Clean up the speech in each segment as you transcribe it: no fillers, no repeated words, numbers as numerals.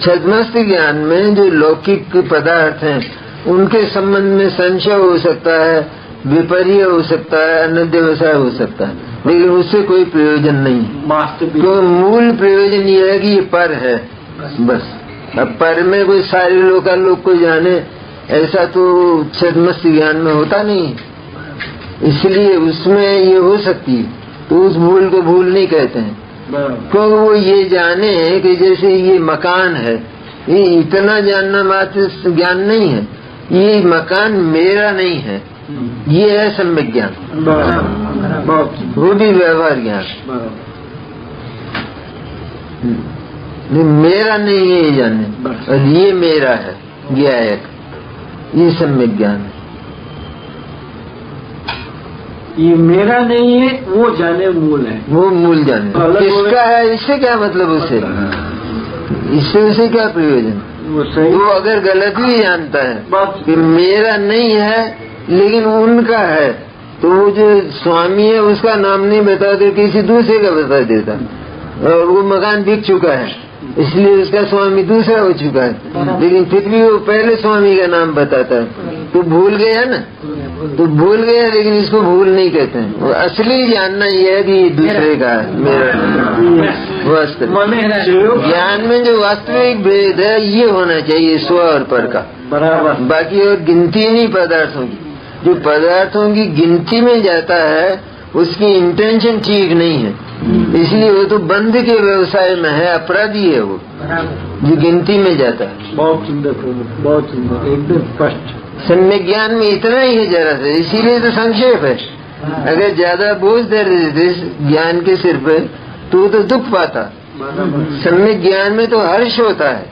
छद्मस्त ज्ञान में जो लौकिक पदार्थ हैं उनके संबंध में संशय हो सकता है, विपर्य हो सकता है, अनध्यवसाय हो सकता है, लेकिन उससे कोई प्रयोजन नहीं। तो मूल प्रयोजन ये है कि ये पर है बस। अब पर में कोई सारे लोग को जाने ऐसा तो छद्मस्त ज्ञान में होता नहीं, इसलिए उसमें ये हो सकती है। तो उस भूल को भूल नहीं कहते हैं, क्योंकि वो ये जाने कि जैसे ये मकान है, ये इतना जानना मात्र ज्ञान नहीं है, ये मकान मेरा नहीं है, ये है सम्यक ज्ञान, वो भी व्यवहार ज्ञान। मेरा नहीं है ये जाने, और ये मेरा है ज्ञायक, ये सम्यक ज्ञान है। ये मेरा नहीं है वो जाने मूल है, वो मूल जाने किसका है, इससे क्या मतलब, उसे इससे उसे क्या प्रयोजन। वो अगर गलत भी जानता है कि मेरा नहीं है लेकिन उनका है, तो वो जो स्वामी है उसका नाम नहीं बताते, किसी दूसरे का बता देता, और वो मकान बिक चुका है इसलिए उसका स्वामी दूसरा हो चुका है, लेकिन फिर भी वो पहले स्वामी का नाम बताता है। तो भूल गया ना, तो भूल गया, लेकिन इसको भूल नहीं कहते हैं। वो असली जानना यह है कि दूसरे का है, मेरा वास्तविक ज्ञान में जो वास्तविक भेद है ये होना चाहिए स्व और पर का, बराबर। बाकी और गिनती नहीं पदार्थों की, जो पदार्थों की गिनती में जाता है उसकी इंटेंशन ठीक नहीं है, इसलिए वो तो बंद के व्यवसाय में है, अपराधी है वो जो गिनती में जाता है। बहुत सुंदर, बहुत सुंदर, एकदम स्पष्ट। सम्यक ज्ञान में इतना ही है जरा से, इसीलिए तो संक्षेप है। अगर ज्यादा बोझ दे देते ज्ञान के सिर पे तो दुख पाता। सम्यक ज्ञान में तो हर्ष होता है,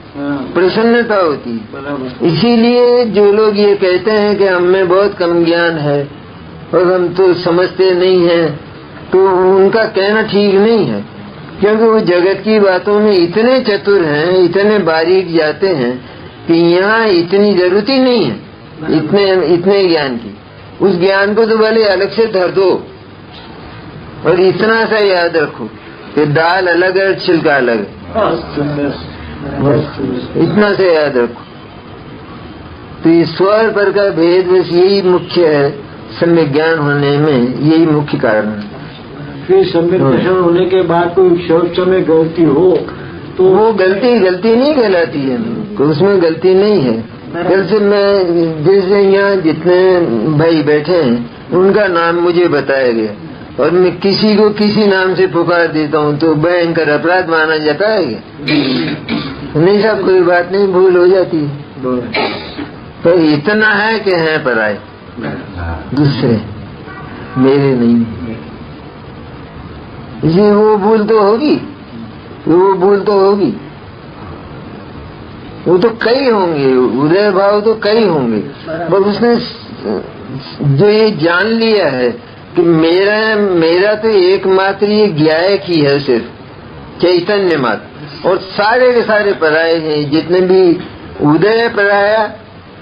प्रसन्नता होती है। इसीलिए जो लोग ये कहते हैं कि हम में बहुत कम ज्ञान है और हम तो समझते नहीं हैं, तो उनका कहना ठीक नहीं है, क्योंकि वो जगत की बातों में इतने चतुर हैं, इतने बारीक जाते हैं कि यहाँ इतनी जरूरत ही नहीं है इतने ज्ञान की। उस ज्ञान को तो भले अलग से धर दो और इतना सा याद रखो कि दाल अलग है छिलका अलग है, इतना से याद रखो। तो ईश्वर पर का भेद बस यही मुख्य है, सम्यक ज्ञान होने में यही मुख्य कारण है। फिर सम्यक दर्शन होने के बाद कोई शौच में गलती हो तो वो गलती नहीं कहलाती है, उसमें गलती नहीं है। जैसे मैं जैसे यहाँ जितने भाई बैठे हैं उनका नाम मुझे बताया गया और मैं किसी को किसी नाम से पुकार देता हूँ तो भयंकर अपराध माना जाता है क्या? नहीं साहब, कोई बात नहीं, भूल हो जाती है। तो इतना है कि हैं पराए दूसरे, मेरे नहीं। इसलिए वो भूल तो होगी, वो तो कई होंगे, उदय भाव तो कई होंगे, पर उसने जो ये जान लिया है कि मेरा तो एकमात्र ये ज्ञायक ही है, सिर्फ चैतन्य मात्र, और सारे के सारे पराये हैं। जितने भी उदय पराया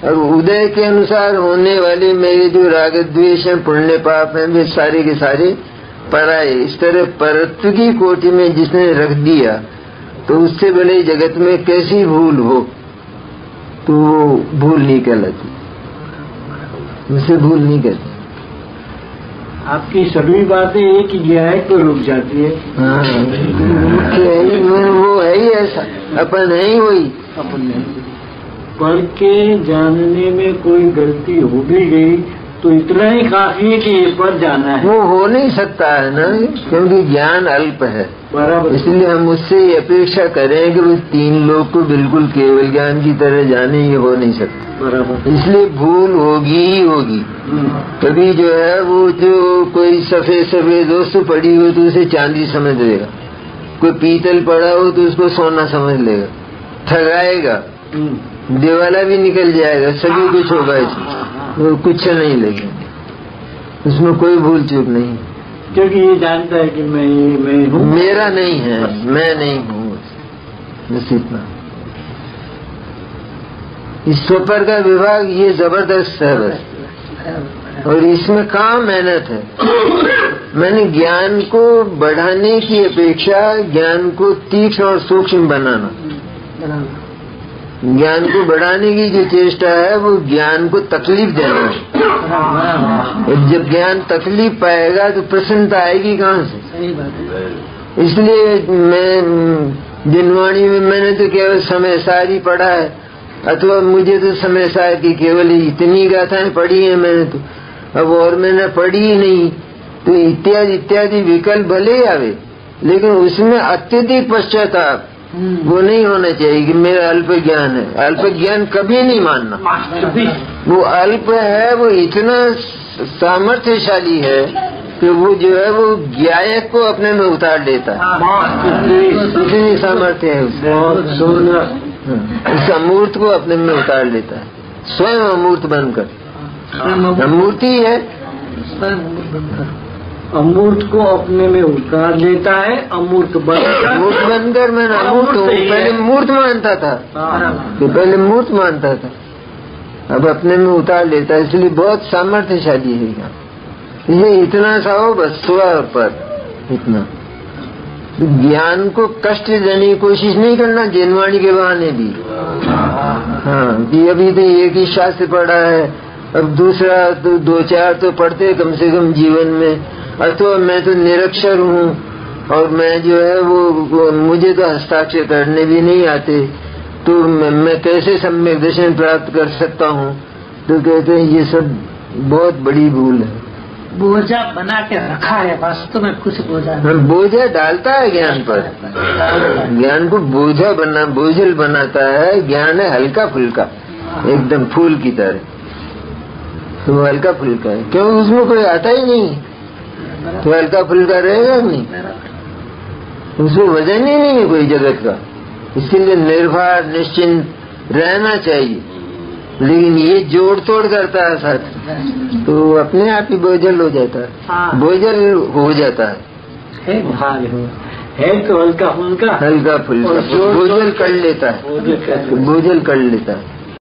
और उदय के अनुसार होने वाले मेरे जो राग द्वेष हैं, पुण्य पाप हैं, वे सारे के सारे पराये। इस तरह परत्व की कोटि में जिसने रख दिया तो उससे भले जगत में कैसी भूल हो तो वो भूल नहीं कहलाती, उसे भूल नहीं कहती। आपकी सभी बातें एक ही ज्ञायक को रुक जाती है। हाँ, वो है ही ऐसा, अपन है ही वही। पढ़ के जानने में कोई गलती हो भी गई तो इतना ही काफी है कि ये पर जाना है। वो हो नहीं सकता है ना, क्योंकि ज्ञान अल्प है, इसलिए हम उससे ये अपेक्षा करें कि वो तीन लोग को बिल्कुल केवल ज्ञान की तरह जाने, ये हो नहीं सकता। इसलिए भूल होगी ही होगी। कभी जो है वो जो कोई सफेद वस्तु पड़ी हो तो उसे चांदी समझ लेगा, कोई पीतल पड़ा हो तो उसको सोना समझ लेगा, ठगाएगा, दिवाला भी निकल जाएगा, सभी कुछ होगा, इसमें वो कुछ नहीं लेगा, उसमें कोई भूल चूक नहीं, क्योंकि ये जानता है कि मैं हूँ, मेरा नहीं है, मैं नहीं हूँ, बस इतना। इस स्वपर का विभाग ये जबरदस्त है बस, और इसमें कहाँ मेहनत है। मैंने ज्ञान को बढ़ाने की अपेक्षा ज्ञान को तीक्ष्ण और सूक्ष्म बनाना, ज्ञान को बढ़ाने की जो चेष्टा है वो ज्ञान को तकलीफ देना है। जब ज्ञान तकलीफ पाएगा तो प्रसन्नता आएगी कहाँ से? सही बात है। इसलिए मैं दिनवाणी में मैंने तो केवल समय सार ही पढ़ा है, अथवा मुझे तो समय सार की केवल इतनी गाथाएं पढ़ी है मैंने तो, अब और मैंने पढ़ी ही नहीं। तो इत्यादि इत्यादि विकल्प भले ही आवे, लेकिन उसमें अत्यधिक पश्चाताप वो नहीं होना चाहिए कि मेरा अल्प ज्ञान है। अल्प ज्ञान कभी नहीं मानना। वो अल्प है, वो इतना सामर्थ्यशाली है कि वो जो है वो ज्ञायक को अपने में उतार लेता है। इतनी सामर्थ्य है उस अमूर्त को अपने में उतार लेता है, स्वयं अमूर्त बनकर। अमूर्ति है, अमूर्त को अपने में उतार लेता है। अमूर्त बनकर मैं अमूर्त हूँ। पहले मूर्त मानता था, तो पहले मूर्त मानता था, अब अपने में उतार लेता है। इसलिए बहुत सामर्थ्यशाली है यहाँ। ये इतना सा हो बस स्व पर इतना। ज्ञान को कष्ट देने की कोशिश नहीं करना जिनवाणी के बहाने भी। हाँ, कि अभी तो एक ही शास्त्र पढ़ा है, अब दूसरा तो 2-4 तो पढ़ते कम से कम जीवन में। अथवा मैं तो निरक्षर हूँ और मैं जो है वो मुझे तो हस्ताक्षर करने भी नहीं आते, तो मैं कैसे सम्यक दर्शन प्राप्त कर सकता हूँ? तो कहते हैं ये सब बहुत बड़ी भूल है। बोझा बना के रखा है, वास्तव में कुछ बोझा बोझा डालता है ज्ञान पर। ज्ञान को बोझल बनाता है। ज्ञान है हल्का फुल्का, एकदम फूल की तरह। तो वो हल्का फुल्का है, क्यों? उसमें कोई आता ही नहीं, तो हल्का फुल्का रहेगा नहीं, उसमें वजन ही नहीं है कोई जगत का। इसलिए निर्भर निश्चिंत रहना चाहिए। लेकिन ये जोड़ तोड़ करता है साथ, तो अपने आप ही बोझल हो जाता है। बोझल हो जाता है तो हल्का फुल्का बोझल कर लेता है, बोझल कर लेता है।